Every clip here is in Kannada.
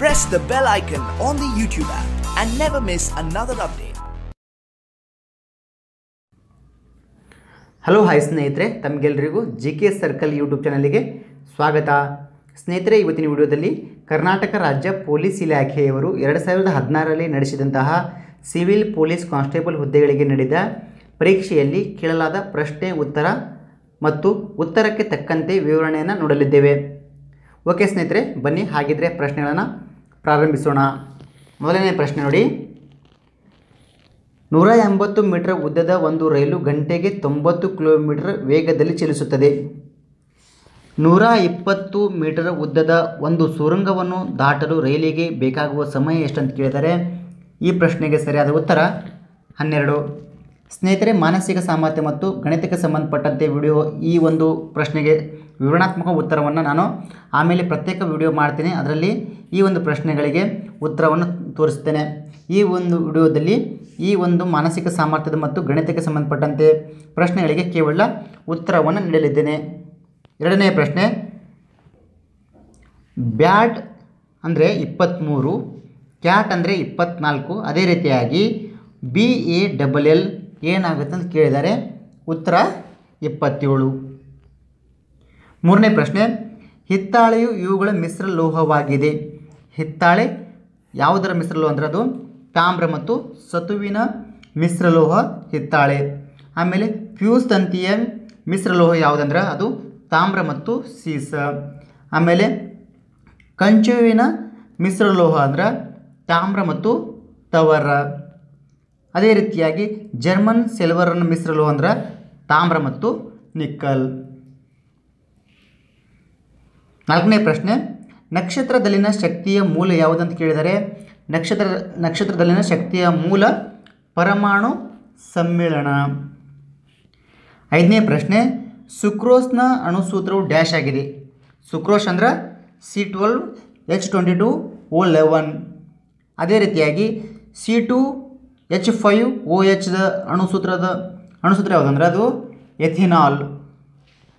Press the bell icon on the YouTube app and never miss another update. Hello hi ಸ್ನೇಹಿತರೆ, ತಮಗೆಲ್ಲರಿಗೂ GK ಸರ್ಕಲ್ ಯೂಟ್ಯೂಬ್ ಚಾನಲ್ಗೆ ಸ್ವಾಗತ. ಸ್ನೇಹಿತರೆ, ಇವತ್ತಿನ ವಿಡಿಯೋದಲ್ಲಿ ಕರ್ನಾಟಕ ರಾಜ್ಯ ಪೊಲೀಸ್ ಇಲಾಖೆಯವರು 2016ರಲ್ಲಿ ನಡೆಸಿದಂತಹ ಸಿವಿಲ್ ಪೊಲೀಸ್ ಕಾನ್ಸ್ಟೇಬಲ್ ಹುದ್ದೆಗಳಿಗೆ ನಡೆದ ಪರೀಕ್ಷೆಯಲ್ಲಿ ಕೇಳಲಾದ ಪ್ರಶ್ನೆ ಉತ್ತರ ಮತ್ತು ಉತ್ತರಕ್ಕೆ ತಕ್ಕಂತೆ ವಿವರಣೆಯನ್ನು ನೋಡಲಿದ್ದೇವೆ. ಓಕೆ ಸ್ನೇಹಿತರೆ, ಬನ್ನಿ ಹಾಗಿದ್ರೆ ಪ್ರಶ್ನೆಗಳನ್ನು ಪ್ರಾರಂಭಿಸೋಣ. ಮೊದಲನೇ ಪ್ರಶ್ನೆ ನೋಡಿ. 180 ಮೀಟರ್ ಉದ್ದದ ಒಂದು ರೈಲು ಗಂಟೆಗೆ 90 ಕಿಲೋಮೀಟರ್ ವೇಗದಲ್ಲಿ ಚಲಿಸುತ್ತದೆ. 120 ಮೀಟರ್ ಉದ್ದದ ಒಂದು ಸುರಂಗವನ್ನು ದಾಟಲು ರೈಲಿಗೆ ಬೇಕಾಗುವ ಸಮಯ ಎಷ್ಟು ಅಂತ ಕೇಳಿದರೆ ಈ ಪ್ರಶ್ನೆಗೆ ಸರಿಯಾದ ಉತ್ತರ 12. ಸ್ನೇಹಿತರೆ, ಮಾನಸಿಕ ಸಾಮರ್ಥ್ಯ ಮತ್ತು ಗಣಿತಕ್ಕೆ ಸಂಬಂಧಪಟ್ಟಂತೆ ವಿಡಿಯೋ ಈ ಒಂದು ಪ್ರಶ್ನೆಗೆ ವಿವರಣಾತ್ಮಕ ಉತ್ತರವನ್ನು ನಾನು ಆಮೇಲೆ ಪ್ರತ್ಯೇಕ ವಿಡಿಯೋ ಮಾಡ್ತೀನಿ. ಅದರಲ್ಲಿ ಈ ಒಂದು ಪ್ರಶ್ನೆಗಳಿಗೆ ಉತ್ತರವನ್ನು ತೋರಿಸ್ತೇನೆ. ಈ ಒಂದು ವಿಡಿಯೋದಲ್ಲಿ ಈ ಒಂದು ಮಾನಸಿಕ ಸಾಮರ್ಥ್ಯದ ಮತ್ತು ಗಣಿತಕ್ಕೆ ಸಂಬಂಧಪಟ್ಟಂತೆ ಪ್ರಶ್ನೆಗಳಿಗೆ ಕೇವಲ ಉತ್ತರವನ್ನು ನೀಡಲಿದ್ದೇನೆ. ಎರಡನೇ ಪ್ರಶ್ನೆ. ಬ್ಯಾಟ್ ಅಂದರೆ 23, ಕ್ಯಾಟ್ ಅಂದರೆ 24. ಅದೇ ರೀತಿಯಾಗಿ BALL ಏನಾಗುತ್ತೆ ಅಂತ ಕೇಳಿದರೆ ಉತ್ತರ 27. ಮೂರನೇ ಪ್ರಶ್ನೆ. ಹಿತ್ತಾಳೆಯು ಇವುಗಳ ಮಿಶ್ರ ಲೋಹವಾಗಿದೆ. ಹಿತ್ತಾಳೆ ಯಾವುದರ ಮಿಶ್ರಲೋಹ ಅಂದರೆ ಅದು ತಾಮ್ರ ಮತ್ತು ಸತುವಿನ ಮಿಶ್ರಲೋಹ ಹಿತ್ತಾಳೆ. ಆಮೇಲೆ ಫ್ಯೂಸ್ ತಂತಿಯ ಮಿಶ್ರಲೋಹ ಯಾವುದಂದ್ರೆ ಅದು ತಾಮ್ರ ಮತ್ತು ಸೀಸ. ಆಮೇಲೆ ಕಂಚುವಿನ ಮಿಶ್ರಲೋಹ ಅಂದ್ರೆ ತಾಮ್ರ ಮತ್ತು ತವರ. ಅದೇ ರೀತಿಯಾಗಿ ಜರ್ಮನ್ ಸಿಲ್ವರನ ಮಿಶ್ರಲೋಹ ಅಂದ್ರೆ ತಾಮ್ರ ಮತ್ತು ನಿಕ್ಕಲ್. ನಾಲ್ಕನೇ ಪ್ರಶ್ನೆ. ನಕ್ಷತ್ರದಲ್ಲಿನ ಶಕ್ತಿಯ ಮೂಲ ಯಾವುದಂತ ಕೇಳಿದರೆ ನಕ್ಷತ್ರದಲ್ಲಿನ ಶಕ್ತಿಯ ಮೂಲ ಪರಮಾಣು ಸಮ್ಮಿಳನ. ಐದನೇ ಪ್ರಶ್ನೆ. ಸುಕ್ರೋಸ್ನ ಅಣುಸೂತ್ರವು ಡ್ಯಾಶ್ ಆಗಿದೆ. ಸುಕ್ರೋಸ್ ಅಂದ್ರೆ C12H22O11. ಅದೇ ರೀತಿಯಾಗಿ C2H5OH ಅಣುಸೂತ್ರ ಯಾವುದಂದ್ರೆ ಅದು ಎಥಿನಾಲ್.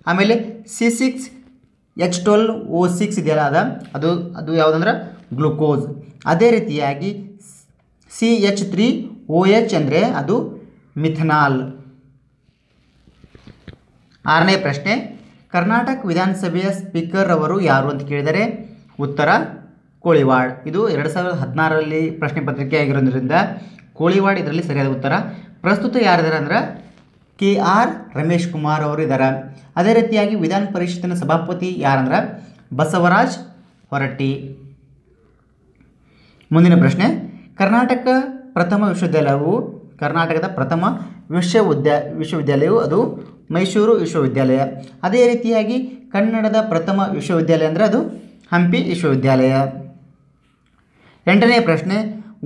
ಆಮೇಲೆ C6H12O6 ಇದೆಯಲ್ಲ ಅದು ಯಾವುದಂದ್ರೆ ಗ್ಲುಕೋಸ್. ಅದೇ ರೀತಿಯಾಗಿ CH3OH ಅಂದರೆ ಅದು ಮಿಥನಾಲ್. ಆರನೇ ಪ್ರಶ್ನೆ. ಕರ್ನಾಟಕ ವಿಧಾನಸಭೆಯ ಸ್ಪೀಕರ್ ಅವರು ಯಾರು ಅಂತ ಕೇಳಿದರೆ ಉತ್ತರ ಕೋಳಿವಾಡ್. ಇದು 2016ರಲ್ಲಿ ಪ್ರಶ್ನೆ ಪತ್ರಿಕೆ ಆಗಿರೋದ್ರಿಂದ ಕೋಳಿವಾಡ್ ಇದರಲ್ಲಿ ಸರಿಯಾದ ಉತ್ತರ. ಪ್ರಸ್ತುತ ಯಾರಿದ್ದಾರೆ ಅಂದ್ರೆ KR ರಮೇಶ್ ಕುಮಾರ್ ಅವರು ಇದ್ದಾರೆ. ಅದೇ ರೀತಿಯಾಗಿ ವಿಧಾನ ಪರಿಷತ್ತಿನ ಸಭಾಪತಿ ಯಾರಂದ್ರೆ ಬಸವರಾಜ್ ಹೊರಟ್ಟಿ. ಮುಂದಿನ ಪ್ರಶ್ನೆ. ಕರ್ನಾಟಕದ ಪ್ರಥಮ ವಿಶ್ವವಿದ್ಯಾಲಯವು ಅದು ಮೈಸೂರು ವಿಶ್ವವಿದ್ಯಾಲಯ. ಅದೇ ರೀತಿಯಾಗಿ ಕನ್ನಡದ ಪ್ರಥಮ ವಿಶ್ವವಿದ್ಯಾಲಯ ಅಂದರೆ ಅದು ಹಂಪಿ ವಿಶ್ವವಿದ್ಯಾಲಯ. ಎಂಟನೇ ಪ್ರಶ್ನೆ.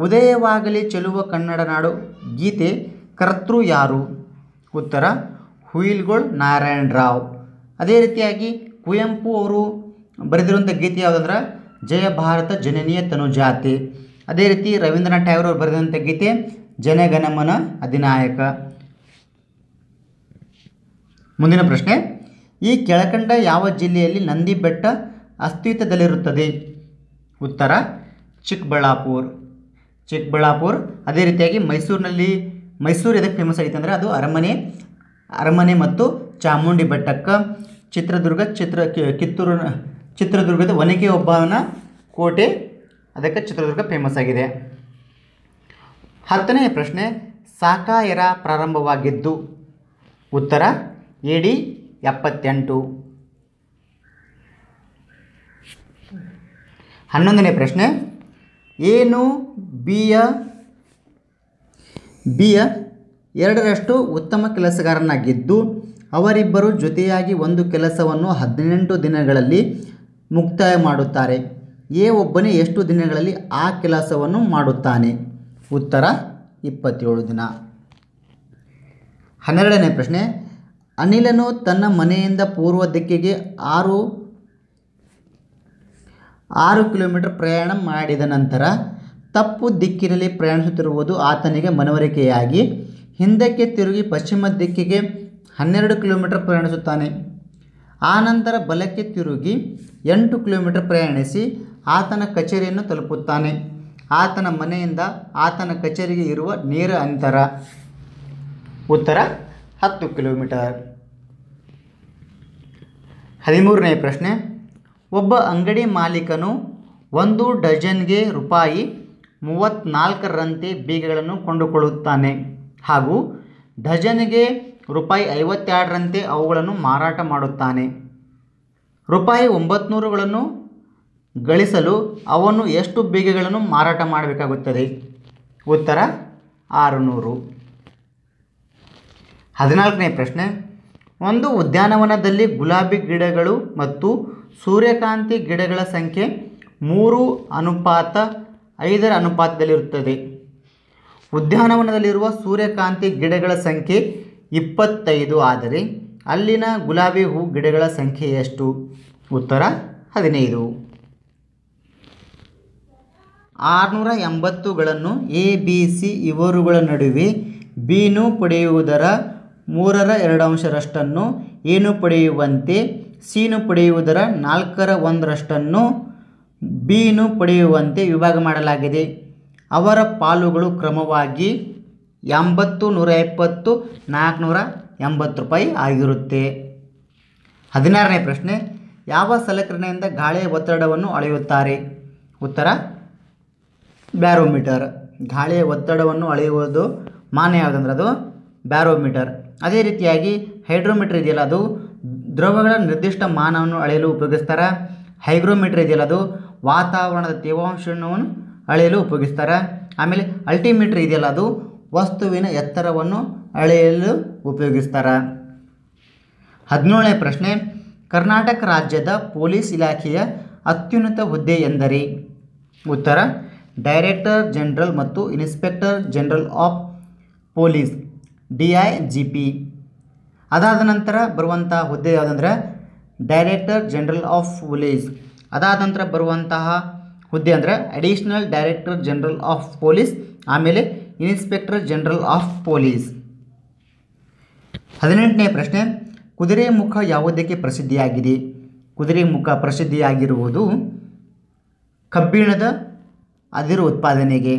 ಉದಯವಾಗಲಿ ಚೆಲುವ ಕನ್ನಡ ನಾಡು ಗೀತೆ ಕರ್ತೃ ಯಾರು? ಉತ್ತರ ಹುಯಿಲ್ಗೋಳ್ ನಾರಾಯಣ ರಾವ್. ಅದೇ ರೀತಿಯಾಗಿ ಕುವೆಂಪು ಅವರು ಬರೆದಿರುವಂಥ ಗೀತೆ ಯಾವುದಂದ್ರೆ ಜಯ ಭಾರತ ಜನನಿಯ ತನುಜಾತೆ. ಅದೇ ರೀತಿ ರವೀಂದ್ರನಾಥ್ ಟ್ಯಾಗೋರ್ ಅವರು ಬರೆದಂಥ ಗೀತೆ ಜನಗಣಮನ ಅಧಿನಾಯಕ. ಮುಂದಿನ ಪ್ರಶ್ನೆ. ಈ ಕೆಳಕಂಡ ಯಾವ ಜಿಲ್ಲೆಯಲ್ಲಿ ನಂದಿ ಬೆಟ್ಟ ಅಸ್ತಿತ್ವದಲ್ಲಿರುತ್ತದೆ? ಉತ್ತರ ಚಿಕ್ಕಬಳ್ಳಾಪುರ. ಅದೇ ರೀತಿಯಾಗಿ ಮೈಸೂರು ಎದಕ್ಕೆ ಫೇಮಸ್ ಆಗೈತೆ ಅಂದರೆ ಅದು ಅರಮನೆ ಮತ್ತು ಚಾಮುಂಡಿ ಬೆಟ್ಟಕ್ಕೆ. ಚಿತ್ರದುರ್ಗದ ಒನಕೆ ಒಬ್ಬನ ಕೋಟೆ, ಅದಕ್ಕೆ ಚಿತ್ರದುರ್ಗ ಫೇಮಸ್ ಆಗಿದೆ. 10ನೇ ಪ್ರಶ್ನೆ. ಸಾಕಾಯರ ಪ್ರಾರಂಭವಾಗಿದ್ದು? ಉತ್ತರ AD 78. 11ನೇ ಪ್ರಶ್ನೆ. ಏನು ಬಿಯ 2ರಷ್ಟು ಉತ್ತಮ ಕೆಲಸಗಾರನಾಗಿದ್ದು ಅವರಿಬ್ಬರು ಜೊತೆಯಾಗಿ ಒಂದು ಕೆಲಸವನ್ನು 18 ದಿನಗಳಲ್ಲಿ ಮುಕ್ತಾಯ ಮಾಡುತ್ತಾರೆ. ಒಬ್ಬನೇ ಎಷ್ಟು ದಿನಗಳಲ್ಲಿ ಆ ಕೆಲಸವನ್ನು ಮಾಡುತ್ತಾನೆ? ಉತ್ತರ 27 ದಿನ. 12ನೇ ಪ್ರಶ್ನೆ. ಅನಿಲನು ತನ್ನ ಮನೆಯಿಂದ ಪೂರ್ವ ದಿಕ್ಕಿಗೆ 6 ಕಿಲೋಮೀಟರ್ ಪ್ರಯಾಣ ಮಾಡಿದ ನಂತರ ತಪ್ಪು ದಿಕ್ಕಿನಲ್ಲಿ ಪ್ರಯಾಣಿಸುತ್ತಿರುವುದು ಆತನಿಗೆ ಮನವರಿಕೆಯಾಗಿ ಹಿಂದಕ್ಕೆ ತಿರುಗಿ ಪಶ್ಚಿಮ ದಿಕ್ಕಿಗೆ 12 ಕಿಲೋಮೀಟರ್ ಪ್ರಯಾಣಿಸುತ್ತಾನೆ. ಆನಂತರ ಬಲಕ್ಕೆ ತಿರುಗಿ 8 ಕಿಲೋಮೀಟರ್ ಪ್ರಯಾಣಿಸಿ ಆತನ ಕಚೇರಿಯನ್ನು ತಲುಪುತ್ತಾನೆ? ಆತನ ಮನೆಯಿಂದ ಆತನ ಕಚೇರಿಗೆ ಇರುವ ನೇರ ಅಂತರ? ಉತ್ತರ 10 ಕಿಲೋಮೀಟರ್. 13ನೇ ಪ್ರಶ್ನೆ. ಒಬ್ಬ ಅಂಗಡಿ ಮಾಲೀಕನು 1 ಡಜನ್ಗೆ ರೂಪಾಯಿ 34ರಂತೆ ಬೀಗಗಳನ್ನು ಕೊಂಡುಕೊಳ್ಳುತ್ತಾನೆ ಹಾಗೂ ಡಜನ್ಗೆ ರೂಪಾಯಿ 52ರಂತೆ ಅವುಗಳನ್ನು ಮಾರಾಟ ಮಾಡುತ್ತಾನೆ. ರೂಪಾಯಿ 900ಗಳನ್ನು ಗಳಿಸಲು ಅವನು ಎಷ್ಟು ಬೀಗಗಳನ್ನು ಮಾರಾಟ ಮಾಡಬೇಕಾಗುತ್ತದೆ? ಉತ್ತರ 600. 14ನೇ ಪ್ರಶ್ನೆ. ಒಂದು ಉದ್ಯಾನವನದಲ್ಲಿ ಗುಲಾಬಿ ಗಿಡಗಳು ಮತ್ತು ಸೂರ್ಯಕಾಂತಿ ಗಿಡಗಳ ಸಂಖ್ಯೆ 3:5 ಅನುಪಾತದಲ್ಲಿರುತ್ತದೆ. ಉದ್ಯಾನವನದಲ್ಲಿರುವ ಸೂರ್ಯಕಾಂತಿ ಗಿಡಗಳ ಸಂಖ್ಯೆ 25 ಆದರೆ ಅಲ್ಲಿನ ಗುಲಾಬಿ ಹೂ ಗಿಡಗಳ ಸಂಖ್ಯೆ ಎಷ್ಟು? ಉತ್ತರ 15. 680ಗಳನ್ನು ಎ ಬಿ ಸಿ ಇವರುಗಳ ನಡುವೆ ಬಿನು ಪಡೆಯುವುದರ 3/2ರಷ್ಟನ್ನು ಎನು ಪಡೆಯುವಂತೆ ಸಿನು ಪಡೆಯುವುದರ 4/1ರಷ್ಟನ್ನು ಬಿನು ಪಡೆಯುವಂತೆ ವಿಭಾಗ ಮಾಡಲಾಗಿದೆ. ಅವರ ಪಾಲುಗಳು ಕ್ರಮವಾಗಿ 80, 120, 480 ರೂಪಾಯಿ ಆಗಿರುತ್ತೆ. 16ನೇ ಪ್ರಶ್ನೆ. ಯಾವ ಸಲಕರಣೆಯಿಂದ ಗಾಳಿಯ ಒತ್ತಡವನ್ನು ಅಳೆಯುತ್ತಾರೆ? ಉತ್ತರ ಬ್ಯಾರೋಮೀಟರ್. ಗಾಳಿಯ ಒತ್ತಡವನ್ನು ಅಳೆಯುವುದು ಮಾನ ಯಾವುದಂದ್ರೆ ಅದು ಬ್ಯಾರೋಮೀಟರ್. ಅದೇ ರೀತಿಯಾಗಿ ಹೈಡ್ರೋಮೀಟರ್ ಇದೆಯಲ್ಲ ಅದು ದ್ರವಗಳ ನಿರ್ದಿಷ್ಟ ಮಾನವನ್ನು ಅಳೆಯಲು ಉಪಯೋಗಿಸ್ತಾರೆ. ಹೈಗ್ರೋಮೀಟರ್ ಇದೆಯಲ್ಲ ಅದು ವಾತಾವರಣದ ತೇವಾಂಶವನ್ನು ಅಳೆಯಲು ಉಪಯೋಗಿಸ್ತಾರೆ. ಆಮೇಲೆ ಅಲ್ಟಿಮೀಟರ್ ಇದೆಯಲ್ಲ ಅದು ವಸ್ತುವಿನ ಎತ್ತರವನ್ನು ಅಳೆಯಲು ಉಪಯೋಗಿಸ್ತಾರೆ. 17ನೇ ಪ್ರಶ್ನೆ. ಕರ್ನಾಟಕ ರಾಜ್ಯದ ಪೊಲೀಸ್ ಇಲಾಖೆಯ ಅತ್ಯುನ್ನತ ಹುದ್ದೆ ಎಂದರೆ? ಉತ್ತರ ಡೈರೆಕ್ಟರ್ ಜನರಲ್ ಮತ್ತು inspector general of police DIGP. ಅದಾದ ನಂತರ ಬರುವಂತಹ ಹುದ್ದೆ ಯಾವುದಂದ್ರೆ ಡೈರೆಕ್ಟರ್ ಜನರಲ್ ಆಫ್ ಪೊಲೀಸ್. ಅದಾದ ನಂತರ ಬರುವಂತಹ ಹುದ್ದೆ ಅಂದರೆ additional director general of police, ಆಮೇಲೆ ಇನ್ಸ್ಪೆಕ್ಟರ್ ಜನರಲ್ ಆಫ್ ಪೊಲೀಸ್. 18ನೇ ಪ್ರಶ್ನೆ. ಕುದುರೆಮುಖ ಯಾವುದಕ್ಕೆ ಪ್ರಸಿದ್ಧಿಯಾಗಿದೆ? ಕುದುರೆಮುಖ ಪ್ರಸಿದ್ಧಿಯಾಗಿರುವುದು ಕಬ್ಬಿಣದ ಅದಿರು ಉತ್ಪಾದನೆಗೆ.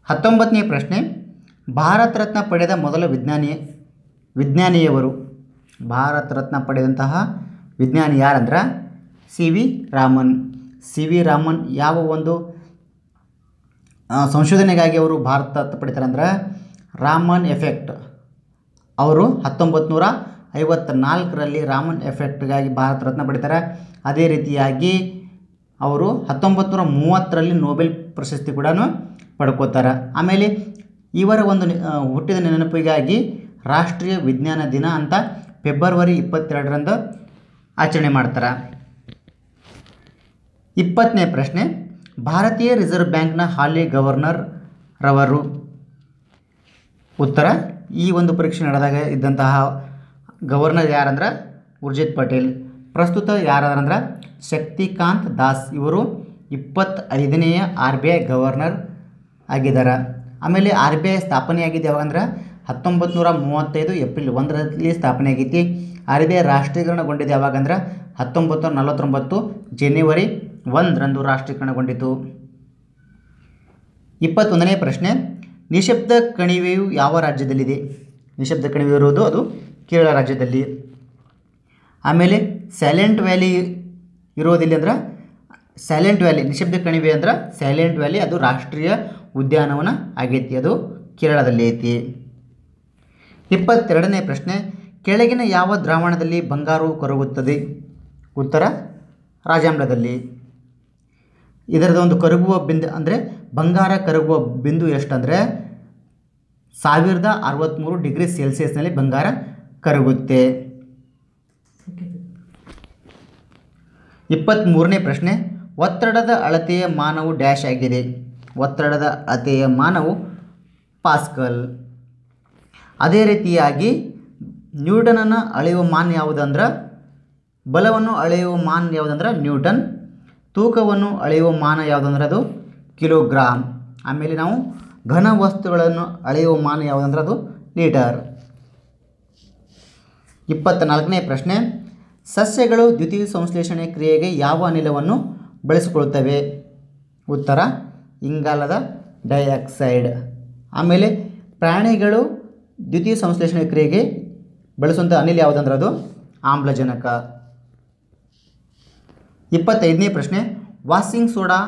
19ನೇ ಪ್ರಶ್ನೆ. ಭಾರತ ರತ್ನ ಪಡೆದ ಮೊದಲ ವಿಜ್ಞಾನಿಯವರು? ಭಾರತ ರತ್ನ ಪಡೆದಂತಹ ವಿಜ್ಞಾನಿ ಯಾರಂದ್ರೆ C V Raman. C V Raman ಯಾವ ಒಂದು ಸಂಶೋಧನೆಗಾಗಿ ಅವರು ಭಾರತ ರತ್ನ ಪಡಿತಾರೆ ಅಂದ್ರೆ ರಾಮನ್ ಎಫೆಕ್ಟ್. ಅವರು 1954ರಲ್ಲಿ ರಾಮನ್ ಎಫೆಕ್ಟ್ಗಾಗಿ ಭಾರತ ರತ್ನ ಪಡಿತಾರೆ. ಅದೇ ರೀತಿಯಾಗಿ ಅವರು 1930ರಲ್ಲಿ ನೋಬೆಲ್ ಪ್ರಶಸ್ತಿ ಕೂಡ ಪಡ್ಕೋತಾರೆ. ಆಮೇಲೆ ಇವರ ಒಂದು ಹುಟ್ಟಿದ ನೆನಪಿಗಾಗಿ ರಾಷ್ಟ್ರೀಯ ವಿಜ್ಞಾನ ದಿನ ಅಂತ ಫೆಬ್ರವರಿ 22ರಂದು ಆಚರಣೆ ಮಾಡ್ತಾರೆ. 20ನೇ ಪ್ರಶ್ನೆ. ಭಾರತೀಯ ರಿಸರ್ವ್ ಬ್ಯಾಂಕ್ನ ಹಾಲಿ ಗವರ್ನರ್ ರವರು? ಉತ್ತರ ಈ ಒಂದು ಪರೀಕ್ಷೆ ನಡೆದಾಗ ಇದ್ದಂತಹ ಗವರ್ನರ್ ಯಾರಂದ್ರೆ ಉರ್ಜಿತ್ ಪಟೇಲ್. ಪ್ರಸ್ತುತ ಯಾರಂದ್ರೆ ಶಕ್ತಿಕಾಂತ್ ದಾಸ್. ಇವರು 25ನೇಯ RBI ಗವರ್ನರ್ ಆಗಿದ್ದಾರೆ. ಆಮೇಲೆ RBI ಸ್ಥಾಪನೆಯಾಗಿದೆ ಯಾವಾಗಂದ್ರೆ 1935 ಏಪ್ರಿಲ್ 1ರಲ್ಲಿ ಸ್ಥಾಪನೆ ಆಗೈತಿ. RBI ರಾಷ್ಟ್ರೀಕರಣಗೊಂಡಿದೆ ಯಾವಾಗಂದ್ರೆ 1949 ಜನವರಿ 1ರಂದು ರಾಷ್ಟ್ರೀಕರಣಗೊಂಡಿತು. 21ನೇ ಪ್ರಶ್ನೆ. ನಿಶಬ್ದ ಕಣಿವೆಯು ಯಾವ ರಾಜ್ಯದಲ್ಲಿದೆ? ನಿಶಬ್ದ ಕಣಿವೆ ಇರುವುದು ಅದು ಕೇರಳ ರಾಜ್ಯದಲ್ಲಿ. ಆಮೇಲೆ ಸೈಲೆಂಟ್ ವ್ಯಾಲಿ ಇರೋದಿಲ್ಲ ಅಂದ್ರೆ ಸೈಲೆಂಟ್ ವ್ಯಾಲಿ, ನಿಶಬ್ದ ಕಣಿವೆ ಅಂದ್ರೆ ಸೈಲೆಂಟ್ ವ್ಯಾಲಿ, ಅದು ರಾಷ್ಟ್ರೀಯ ಉದ್ಯಾನವನ ಆಗೈತಿ, ಅದು ಕೇರಳದಲ್ಲಿ ಐತಿ. 22ನೇ ಪ್ರಶ್ನೆ. ಕೆಳಗಿನ ಯಾವ ದ್ರಾವಣದಲ್ಲಿ ಬಂಗಾರವು ಕರಗುತ್ತದೆ? ಉತ್ತರ ರಾಜಾಮ್ಲದಲ್ಲಿ. ಇದರದ ಒಂದು ಕರಗುವ ಬಿಂದು ಅಂದರೆ ಬಂಗಾರ ಕರಗುವ ಬಿಂದು ಎಷ್ಟಂದರೆ 1063 ಡಿಗ್ರಿ ಸೆಲ್ಸಿಯಸ್ನಲ್ಲಿ ಬಂಗಾರ ಕರಗುತ್ತೆ. 23ನೇ ಪ್ರಶ್ನೆ. ಒತ್ತಡದ ಅಳತೆಯ ಮಾನವು ಡ್ಯಾಶ್ ಆಗಿದೆ? ಒತ್ತಡದ ಅಳತೆಯ ಮಾನವು ಪಾಸ್ಕಲ್. ಅದೇ ರೀತಿಯಾಗಿ ನ್ಯೂಟನನ ಅಳೆಯುವ ಮಾನ ಯಾವುದಂದ್ರೆ ಬಲವನ್ನು ಅಳೆಯುವ ಮಾನ ಯಾವುದಂದ್ರೆ ನ್ಯೂಟನ್. ತೂಕವನ್ನು ಅಳೆಯುವ ಮಾನ ಯಾವುದಂದ್ರೆ ಅದು ಕಿಲೋಗ್ರಾಮ್. ಆಮೇಲೆ ನಾವು ಘನ ವಸ್ತುಗಳನ್ನು ಅಳೆಯುವ ಮಾನ ಯಾವುದಂದ್ರೆ ಅದು ಲೀಟರ್. 24ನೇ ಪ್ರಶ್ನೆ. ಸಸ್ಯಗಳು ದ್ಯುತಿ ಸಂಶ್ಲೇಷಣೆ ಕ್ರಿಯೆಗೆ ಯಾವ ಅನಿಲವನ್ನು ಬಳಸಿಕೊಳ್ಳುತ್ತವೆ? ಉತ್ತರ ಇಂಗಾಲದ ಡೈಆಕ್ಸೈಡ್. ಆಮೇಲೆ ಪ್ರಾಣಿಗಳು ದ್ಯುತಿ ಸಂಶ್ಲೇಷಣೆ ಕ್ರಿಯೆಗೆ ಬಳಸುವಂಥ ಅನಿಲ ಯಾವುದಂದ್ರೆ ಅದು ಆಮ್ಲಜನಕ. 25ನೇ ಪ್ರಶ್ನೆ, ವಾಷಿಂಗ್ ಸೋಡಾ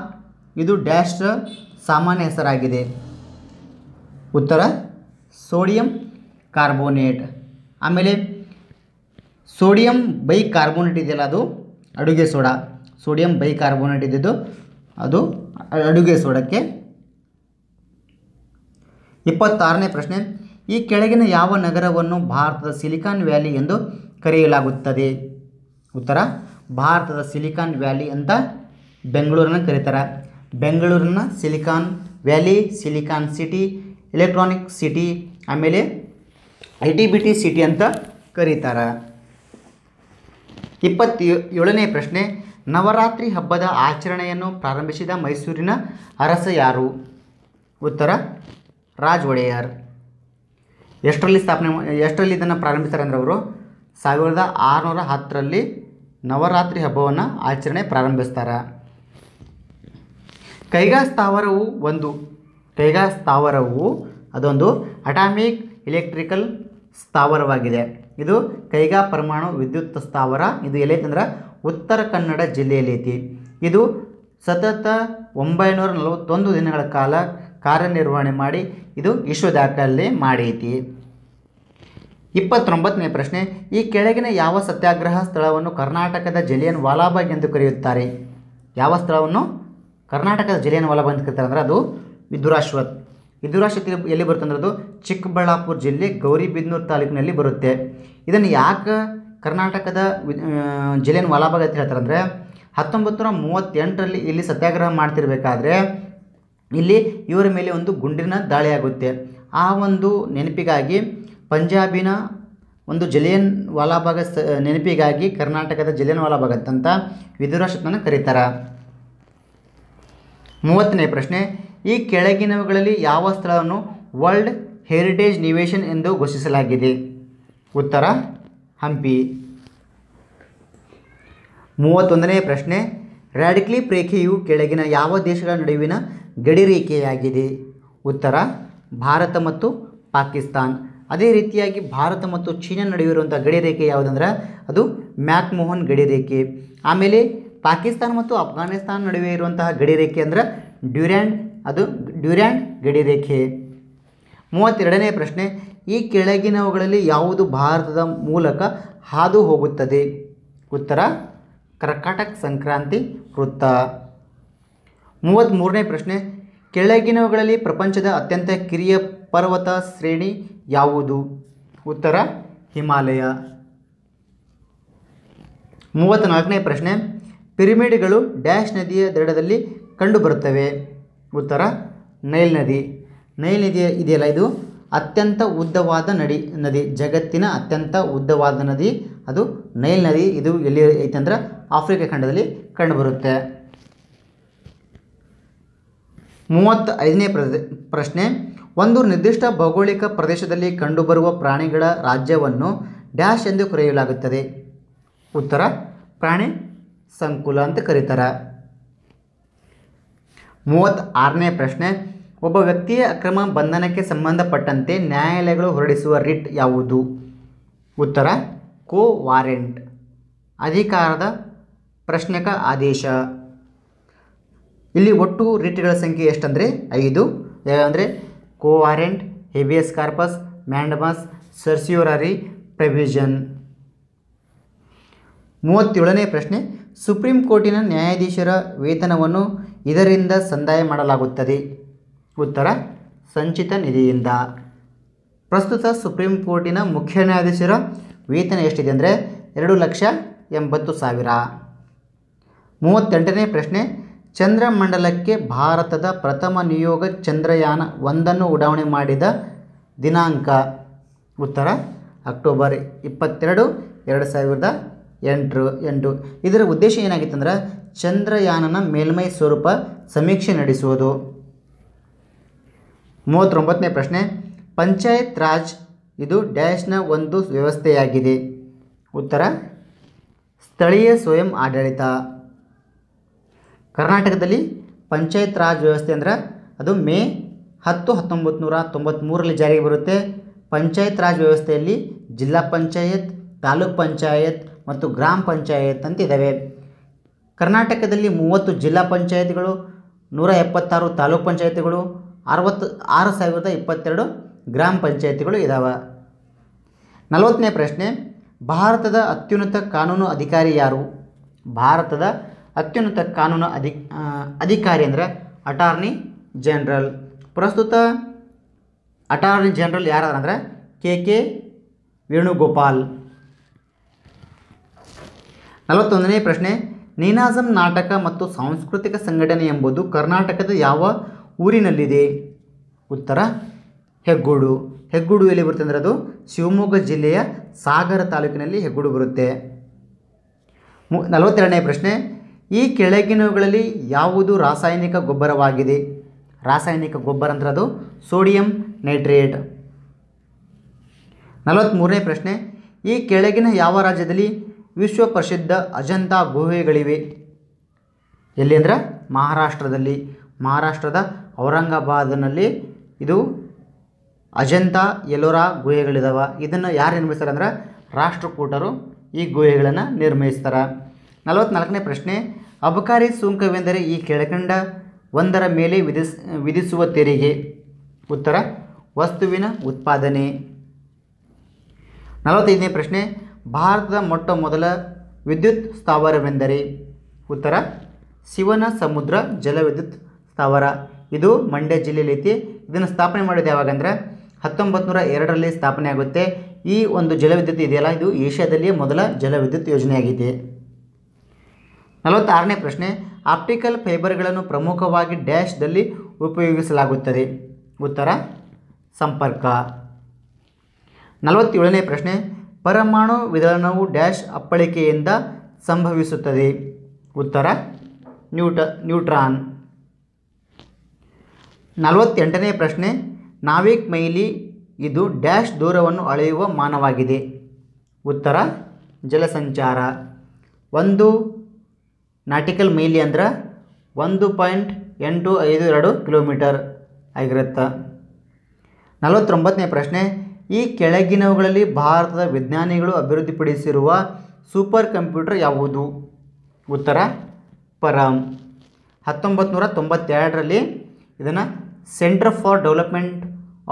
ಇದು ಡ್ಯಾಶ್ ಸಾಮಾನ್ಯ ಹೆಸರಾಗಿದೆ? ಉತ್ತರ ಸೋಡಿಯಂ ಕಾರ್ಬೋನೇಟ್. ಆಮೇಲೆ ಸೋಡಿಯಂ ಬೈಕಾರ್ಬೋನೇಟ್ ಇದೆಯಲ್ಲ ಅದು ಅಡುಗೆ ಸೋಡಾ. ಸೋಡಿಯಂ ಬೈಕಾರ್ಬೋನೇಟ್ ಇದ್ದಿದ್ದು ಅದು ಅಡುಗೆ ಸೋಡಕ್ಕೆ. 26ನೇ ಪ್ರಶ್ನೆ, ಈ ಕೆಳಗಿನ ಯಾವ ನಗರವನ್ನು ಭಾರತದ ಸಿಲಿಕಾನ್ ವ್ಯಾಲಿ ಎಂದು ಕರೆಯಲಾಗುತ್ತದೆ? ಉತ್ತರ ಭಾರತದ ಸಿಲಿಕಾನ್ ವ್ಯಾಲಿ ಅಂತ ಬೆಂಗಳೂರನ್ನು ಕರೀತಾರೆ. ಬೆಂಗಳೂರನ್ನು silicon valley, silicon city, electronic city, ಆಮೇಲೆ ITBT ಸಿಟಿ ಅಂತ ಕರೀತಾರೆ. 27ನೇ ಪ್ರಶ್ನೆ, ನವರಾತ್ರಿ ಹಬ್ಬದ ಆಚರಣೆಯನ್ನು ಪ್ರಾರಂಭಿಸಿದ ಮೈಸೂರಿನ ಅರಸ ಯಾರು? ಉತ್ತರ ರಾಜ ಒಡೆಯರ್. ಎಷ್ಟರಲ್ಲಿ ಇದನ್ನು ಪ್ರಾರಂಭಿಸ್ತಾರೆ ಅಂದರೆ ಅವರು 1610ರಲ್ಲಿ ನವರಾತ್ರಿ ಹಬ್ಬವನ್ನು ಆಚರಣೆ ಪ್ರಾರಂಭಿಸ್ತಾರೆ. ಕೈಗಾ ಸ್ಥಾವರವು ಅದೊಂದು ಅಟಾಮಿಕ್ ಎಲೆಕ್ಟ್ರಿಕಲ್ ಸ್ಥಾವರವಾಗಿದೆ. ಇದು ಕೈಗಾ ಪರಮಾಣು ವಿದ್ಯುತ್ ಸ್ಥಾವರ. ಇದು ಎಲ್ಲೈತಂದ್ರೆ ಉತ್ತರ ಕನ್ನಡ ಜಿಲ್ಲೆಯಲ್ಲಿ ಐತಿ. ಇದು ಸತತ 941 ದಿನಗಳ ಕಾಲ ಕಾರ್ಯನಿರ್ವಹಣೆ ಮಾಡಿ ಇದು ವಿಶ್ವ ದಾಖಲೆ ಮಾಡೈತಿ. 29ನೇ ಪ್ರಶ್ನೆ, ಈ ಕೆಳಗಿನ ಯಾವ ಸತ್ಯಾಗ್ರಹ ಸ್ಥಳವನ್ನು ಕರ್ನಾಟಕದ ಜಲಿಯನ್ ವಾಲಾಬಾಗ್ ಎಂದು ಕರೆಯುತ್ತಾರೆ? ಯಾವ ಸ್ಥಳವನ್ನು ಕರ್ನಾಟಕದ ಜಲಿಯನ್ ವಾಲಾಬಾಗ್ ಅಂತ ಕರೀತಾರೆ ಅಂದರೆ ಅದು ವಿದುರಾಶ್ವತ್. ವಿದುರಾಶ್ವತ್ ಎಲ್ಲಿ ಬರುತ್ತೆ ಅಂದರೆ ಅದು ಚಿಕ್ಕಬಳ್ಳಾಪುರ ಜಿಲ್ಲೆ ಗೌರಿಬಿದನೂರು ತಾಲೂಕಿನಲ್ಲಿ ಬರುತ್ತೆ. ಇದನ್ನು ಯಾಕೆ ಕರ್ನಾಟಕದ ಜಲಿಯನ್ ವಾಲಾಬಾಗ್ ಅಂತ ಹೇಳ್ತಾರೆ ಅಂದರೆ 1938ರಲ್ಲಿ ಇಲ್ಲಿ ಸತ್ಯಾಗ್ರಹ ಮಾಡ್ತಿರ್ಬೇಕಾದ್ರೆ ಇಲ್ಲಿ ಇವರ ಮೇಲೆ ಒಂದು ಗುಂಡಿನ ದಾಳಿ ಆಗುತ್ತೆ. ಆ ಒಂದು ನೆನಪಿಗಾಗಿ ಪಂಜಾಬಿನ ಒಂದು ಜಲಿಯನ್ ವಾಲಾಬಾಗ್ ನೆನಪಿಗಾಗಿ ಕರ್ನಾಟಕದ ಜಲಿಯನ್ ವಾಲಾಬಾಗ್ ಅಂತ ವಿದುರಾಶ್ವತ್ನನ್ನು ಕರೀತಾರೆ. 30ನೇ ಪ್ರಶ್ನೆ, ಈ ಕೆಳಗಿನವುಗಳಲ್ಲಿ ಯಾವ ಸ್ಥಳವನ್ನು ವರ್ಲ್ಡ್ ಹೆರಿಟೇಜ್ ನಿವೇಶನ್ ಎಂದು ಘೋಷಿಸಲಾಗಿದೆ? ಉತ್ತರ ಹಂಪಿ. 31ನೇ ಪ್ರಶ್ನೆ, ರ್ಯಾಡಿಕ್ಲಿಫ್ ರೇಖೆಯು ಕೆಳಗಿನ ಯಾವ ದೇಶಗಳ ನಡುವಿನ ಗಡಿರೇಖೆಯಾಗಿದೆ? ಉತ್ತರ ಭಾರತ ಮತ್ತು ಪಾಕಿಸ್ತಾನ್. ಅದೇ ರೀತಿಯಾಗಿ ಭಾರತ ಮತ್ತು ಚೀನಾ ನಡುವೆ ಇರುವಂಥ ಗಡಿರೇಖೆ ಯಾವುದಂದ್ರೆ ಅದು ಮ್ಯಾಕ್ಮೋಹನ್ ಗಡಿರೇಖೆ. ಆಮೇಲೆ ಪಾಕಿಸ್ತಾನ ಮತ್ತು ಅಫ್ಘಾನಿಸ್ತಾನ ನಡುವೆ ಇರುವಂತಹ ಗಡಿರೇಖೆ ಅಂದರೆ ಡ್ಯೂರ್ಯಾಂಡ್ ಗಡಿರೇಖೆ. 32ನೇ ಪ್ರಶ್ನೆ, ಈ ಕೆಳಗಿನವುಗಳಲ್ಲಿ ಯಾವುದು ಭಾರತದ ಮೂಲಕ ಹಾದು ಹೋಗುತ್ತದೆ? ಉತ್ತರ ಕರ್ಕಾಟಕ ಸಂಕ್ರಾಂತಿ ವೃತ್ತ. 33ನೇ ಪ್ರಶ್ನೆ, ಕೆಳಗಿನವುಗಳಲ್ಲಿ ಪ್ರಪಂಚದ ಅತ್ಯಂತ ಕಿರಿಯ ಪರ್ವತ ಶ್ರೇಣಿ ಯಾವುದು? ಉತ್ತರ ಹಿಮಾಲಯ. 34ನೇ ಪ್ರಶ್ನೆ, ಪಿರಮಿಡ್ಗಳು ಡ್ಯಾಶ್ ನದಿಯ ದಡದಲ್ಲಿ ಕಂಡುಬರುತ್ತವೆ? ಉತ್ತರ ನೈಲ್ ನದಿ. ನೈಲ್ ನದಿ ಇದೆಯಲ್ಲ ಇದು ಅತ್ಯಂತ ಉದ್ದವಾದ ನದಿ, ಜಗತ್ತಿನ ಅತ್ಯಂತ ಉದ್ದವಾದ ನದಿ ಅದು ನೈಲ್ ನದಿ. ಇದು ಎಲ್ಲಿ ಐತೆ ಅಂದ್ರೆ ಆಫ್ರಿಕಾ ಖಂಡದಲ್ಲಿ ಕಂಡುಬರುತ್ತೆ. 35ನೇ ಪ್ರಶ್ನೆ, ಒಂದು ನಿರ್ದಿಷ್ಟ ಭೌಗೋಳಿಕ ಪ್ರದೇಶದಲ್ಲಿ ಕಂಡುಬರುವ ಪ್ರಾಣಿಗಳ ರಾಜ್ಯವನ್ನು ಡ್ಯಾಶ್ ಎಂದು ಕರೆಯಲಾಗುತ್ತದೆ? ಉತ್ತರ ಪ್ರಾಣಿ ಸಂಕುಲ ಅಂತ ಕರೀತಾರೆ. 36ನೇ ಪ್ರಶ್ನೆ, ಒಬ್ಬ ವ್ಯಕ್ತಿಯ ಅಕ್ರಮ ಬಂಧನಕ್ಕೆ ಸಂಬಂಧಪಟ್ಟಂತೆ ನ್ಯಾಯಾಲಯಗಳು ಹೊರಡಿಸುವ ರಿಟ್ ಯಾವುದು? ಉತ್ತರ ಕೋ ವಾರೆಂಟ್. ಅಧಿಕಾರದ ಪ್ರಶ್ನೆಕ ಆದೇಶ. ಇಲ್ಲಿ ಒಟ್ಟು ರಿಟ್ಗಳ ಸಂಖ್ಯೆ ಎಷ್ಟಂದರೆ 5. ಅಂದರೆ quo warrant, habeas corpus, mandamus, certiorari provision. 37ನೇ ಪ್ರಶ್ನೆ, ಸುಪ್ರೀಂ ಕೋರ್ಟಿನ ನ್ಯಾಯಾಧೀಶರ ವೇತನವನ್ನು ಇದರಿಂದ ಸಂದಾಯ ಮಾಡಲಾಗುತ್ತದೆ? ಉತ್ತರ ಸಂಚಿತ ನಿಧಿಯಿಂದ. ಪ್ರಸ್ತುತ ಸುಪ್ರೀಂ ಕೋರ್ಟಿನ ಮುಖ್ಯ ನ್ಯಾಯಾಧೀಶರ ವೇತನ ಎಷ್ಟಿದೆ ಅಂದರೆ 2,80,000. 38ನೇ ಪ್ರಶ್ನೆ, ಚಂದ್ರಮಂಡಲಕ್ಕೆ ಭಾರತದ ಪ್ರಥಮ ನಿಯೋಗ ಚಂದ್ರಯಾನ 1 ಉಡಾವಣೆ ಮಾಡಿದ ದಿನಾಂಕ? ಉತ್ತರ ಅಕ್ಟೋಬರ್ 22, 2008. ಇದರ ಉದ್ದೇಶ ಏನಾಗಿತ್ತಂದ್ರೆ ಚಂದ್ರಯಾನನ ಮೇಲ್ಮೈ ಸ್ವರೂಪ ಸಮೀಕ್ಷೆ ನಡೆಸುವುದು. 39ನೇ ಪ್ರಶ್ನೆ, ಪಂಚಾಯತ್ ರಾಜ್ ಇದು ಡ್ಯಾಶ್ನ ಒಂದು ವ್ಯವಸ್ಥೆಯಾಗಿದೆ? ಉತ್ತರ ಸ್ಥಳೀಯ ಸ್ವಯಂ ಆಡಳಿತ. ಕರ್ನಾಟಕದಲ್ಲಿ ಪಂಚಾಯತ್ ರಾಜ್ ವ್ಯವಸ್ಥೆ ಅಂದ್ರೆ ಅದು ಮೇ 10, 1993ರಲ್ಲಿ ಜಾರಿಗೆ ಬರುತ್ತೆ. ಪಂಚಾಯತ್ ರಾಜ್ ವ್ಯವಸ್ಥೆಯಲ್ಲಿ ಜಿಲ್ಲಾ ಪಂಚಾಯತ್, ತಾಲೂಕ್ ಪಂಚಾಯತ್ ಮತ್ತು ಗ್ರಾಮ ಪಂಚಾಯತ್ ಅಂತ ಇದ್ದಾವೆ. ಕರ್ನಾಟಕದಲ್ಲಿ 30 ಜಿಲ್ಲಾ ಪಂಚಾಯತ್ಗಳು, 176 ತಾಲೂಕ್ ಪಂಚಾಯತ್ಗಳು, 66,022 ಗ್ರಾಮ ಪಂಚಾಯತ್ಗಳು ಇದ್ದಾವೆ. 40ನೇ ಪ್ರಶ್ನೆ, ಭಾರತದ ಅತ್ಯುನ್ನತ ಕಾನೂನು ಅಧಿಕಾರಿ ಯಾರು? ಭಾರತದ ಅತ್ಯುನ್ನತ ಕಾನೂನು ಅಧಿಕಾರಿ ಅಂದರೆ ಅಟಾರ್ನಿ ಜನರಲ್. ಪ್ರಸ್ತುತ ಅಟಾರ್ನಿ ಜನರಲ್ ಯಾರಂದ್ರೆ ಕೆ ವೇಣುಗೋಪಾಲ್. 41ನೇ ಪ್ರಶ್ನೆ, ನೀನಾಸಂ ನಾಟಕ ಮತ್ತು ಸಾಂಸ್ಕೃತಿಕ ಸಂಘಟನೆ ಎಂಬುದು ಕರ್ನಾಟಕದ ಯಾವ ಊರಿನಲ್ಲಿದೆ? ಉತ್ತರ ಹೆಗ್ಗೋಡು. ಹೆಗ್ಗೋಡು ಎಲ್ಲಿ ಬರುತ್ತೆ ಅಂದರೆ ಅದು ಶಿವಮೊಗ್ಗ ಜಿಲ್ಲೆಯ ಸಾಗರ ತಾಲೂಕಿನಲ್ಲಿ ಹೆಗ್ಗೋಡು ಬರುತ್ತೆ. 42ನೇ ಪ್ರಶ್ನೆ, ಈ ಕೆಳಗಿನವುಗಳಲ್ಲಿ ಯಾವುದು ರಾಸಾಯನಿಕ ಗೊಬ್ಬರವಾಗಿದೆ? ರಾಸಾಯನಿಕ ಗೊಬ್ಬರ ಅಂದರೆ ಅದು ಸೋಡಿಯಂ ನೈಟ್ರೇಟ್. 43ನೇ ಪ್ರಶ್ನೆ, ಈ ಕೆಳಗಿನ ಯಾವ ರಾಜ್ಯದಲ್ಲಿ ವಿಶ್ವ ಪ್ರಸಿದ್ಧ ಅಜಂತಾ ಗುಹೆಗಳಿವೆ? ಎಲ್ಲಿ ಅಂದರೆ ಮಹಾರಾಷ್ಟ್ರದಲ್ಲಿ. ಮಹಾರಾಷ್ಟ್ರದ ಔರಂಗಾಬಾದ್ನಲ್ಲಿ ಇದು ಅಜಂತಾ ಎಲ್ಲೋರಾ ಗುಹೆಗಳಿದಾವೆ. ಇದನ್ನು ಯಾರು ನಿರ್ಮಿಸ್ತಾರೆ ಅಂದ್ರೆ ರಾಷ್ಟ್ರಕೂಟರು ಈ ಗುಹೆಗಳನ್ನು ನಿರ್ಮಿಸ್ತಾರೆ. 44ನೇ ಪ್ರಶ್ನೆ, ಅಬಕಾರಿ ಸುಂಕವೆಂದರೆ ಈ ಕೆಳಕಂಡ ಒಂದರ ಮೇಲೆ ವಿಧಿಸುವ ತೆರಿಗೆ? ಉತ್ತರ ವಸ್ತುವಿನ ಉತ್ಪಾದನೆ. 45ನೇ ಪ್ರಶ್ನೆ, ಭಾರತದ ಮೊಟ್ಟ ಮೊದಲ ವಿದ್ಯುತ್ ಸ್ಥಾವರವೆಂದರೆ? ಉತ್ತರ ಶಿವನ ಸಮುದ್ರ ಜಲವಿದ್ಯುತ್ ಸ್ಥಾವರ. ಇದು ಮಂಡ್ಯ ಜಿಲ್ಲೆಯಲ್ಲಿ ಐತಿ. ಇದನ್ನು ಸ್ಥಾಪನೆ ಮಾಡಿದ್ದು ಯಾವಾಗಂದ್ರೆ 1902ರಲ್ಲಿ ಸ್ಥಾಪನೆ ಆಗುತ್ತೆ. ಈ ಒಂದು ಜಲವಿದ್ಯುತ್ ಇದೆಯಲ್ಲ, ಇದು ಏಷ್ಯಾದಲ್ಲಿಯೇ ಮೊದಲ ಜಲವಿದ್ಯುತ್ ಯೋಜನೆಯಾಗಿದೆ. 46ನೇ ಪ್ರಶ್ನೆ, ಆಪ್ಟಿಕಲ್ ಫೈಬರ್ಗಳನ್ನು ಪ್ರಮುಖವಾಗಿ ಡ್ಯಾಶ್ದಲ್ಲಿ ಉಪಯೋಗಿಸಲಾಗುತ್ತದೆ? ಉತ್ತರ ಸಂಪರ್ಕ. 47ನೇ ಪ್ರಶ್ನೆ, ಪರಮಾಣು ವಿದಳನವು ಡ್ಯಾಶ್ ಅಪ್ಪಳಿಕೆಯಿಂದ ಸಂಭವಿಸುತ್ತದೆ? ಉತ್ತರ ನ್ಯೂಟ್ರಾನ್. 48ನೇ ಪ್ರಶ್ನೆ, ನಾವಿಕ್ ಮೈಲಿ ಇದು ಡ್ಯಾಶ್ ದೂರವನ್ನು ಅಳೆಯುವ ಮಾನವಾಗಿದೆ? ಉತ್ತರ ಜಲಸಂಚಾರ. 1 ನಾಟಿಕಲ್ ಮೈಲಿ ಅಂದ್ರೆ 1.852 ಕಿಲೋಮೀಟರ್ ಆಗಿರುತ್ತೆ. 49ನೇ ಪ್ರಶ್ನೆ, ಈ ಕೆಳಗಿನವುಗಳಲ್ಲಿ ಭಾರತದ ವಿಜ್ಞಾನಿಗಳು ಅಭಿವೃದ್ಧಿಪಡಿಸಿರುವ ಸೂಪರ್ ಕಂಪ್ಯೂಟರ್ ಯಾವುದು? ಉತ್ತರ ಪರಮ್. 1992ರಲ್ಲಿ ಇದನ್ನು centre for development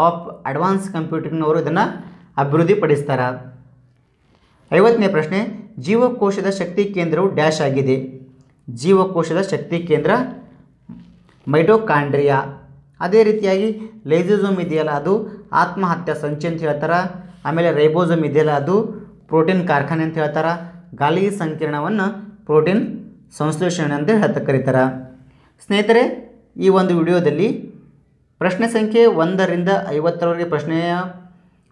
of advance ಕಂಪ್ಯೂಟಿಂಗ್ನವರು ಇದನ್ನು ಅಭಿವೃದ್ಧಿಪಡಿಸ್ತಾರೆ. 50ನೇ ಪ್ರಶ್ನೆ, ಜೀವಕೋಶದ ಶಕ್ತಿ ಕೇಂದ್ರವು ಡ್ಯಾಶ್ ಆಗಿದೆ? ಜೀವಕೋಶದ ಶಕ್ತಿ ಕೇಂದ್ರ ಮೈಟೋಕಾಂಡ್ರಿಯಾ. ಅದೇ ರೀತಿಯಾಗಿ ಲೈಸೋಸೋಮ್ ಇದೆಯಲ್ಲ, ಅದು ಆತ್ಮಹತ್ಯಾ ಸಂಚಿ ಅಂತ ಹೇಳ್ತಾರೆ. ಆಮೇಲೆ ರೈಬೋಸೋಮ್ ಇದೆಯಲ್ಲ, ಅದು ಪ್ರೋಟೀನ್ ಕಾರ್ಖಾನೆ ಅಂತ ಹೇಳ್ತಾರೆ. ಗಾಳಿ ಸಂಕೀರ್ಣವನ್ನು ಪ್ರೋಟೀನ್ ಸಂಶ್ಲೇಷಣೆ ಅಂತ ಕರೀತಾರೆ. ಸ್ನೇಹಿತರೆ, ಈ ಒಂದು ವಿಡಿಯೋದಲ್ಲಿ ಪ್ರಶ್ನೆ ಸಂಖ್ಯೆ 1ರಿಂದ 50ರವರೆಗೆ ಪ್ರಶ್ನೆಯ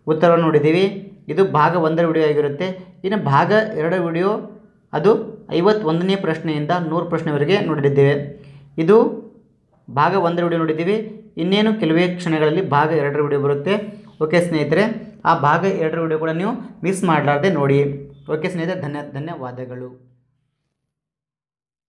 ಉತ್ತರವನ್ನು ನೋಡಿದ್ದೀವಿ. ಇದು ಭಾಗ 1ರ ವಿಡಿಯೋ ಆಗಿರುತ್ತೆ. ಇನ್ನು ಭಾಗ 2 ವಿಡಿಯೋ ಅದು 51ನೇ ಪ್ರಶ್ನೆಯಿಂದ 100 ಪ್ರಶ್ನೆವರೆಗೆ ನೋಡಿದ್ದೇವೆ. ಇದು ಭಾಗ 1ರ ವಿಡಿಯೋ ನೋಡಿದ್ದೀವಿ. ಇನ್ನೇನು ಕೆಲವೇ ಕ್ಷಣಗಳಲ್ಲಿ ಭಾಗ 2ರ ವಿಡಿಯೋ ಬರುತ್ತೆ. ಓಕೆ ಸ್ನೇಹಿತರೆ, ಆ ಭಾಗ 2ರ ವಿಡಿಯೋ ಕೂಡ ನೀವು ಮಿಸ್ ಮಾಡಲಾರ್ದೆ ನೋಡಿ. ಓಕೆ ಸ್ನೇಹಿತರೆ, ಧನ್ಯವಾದಗಳು.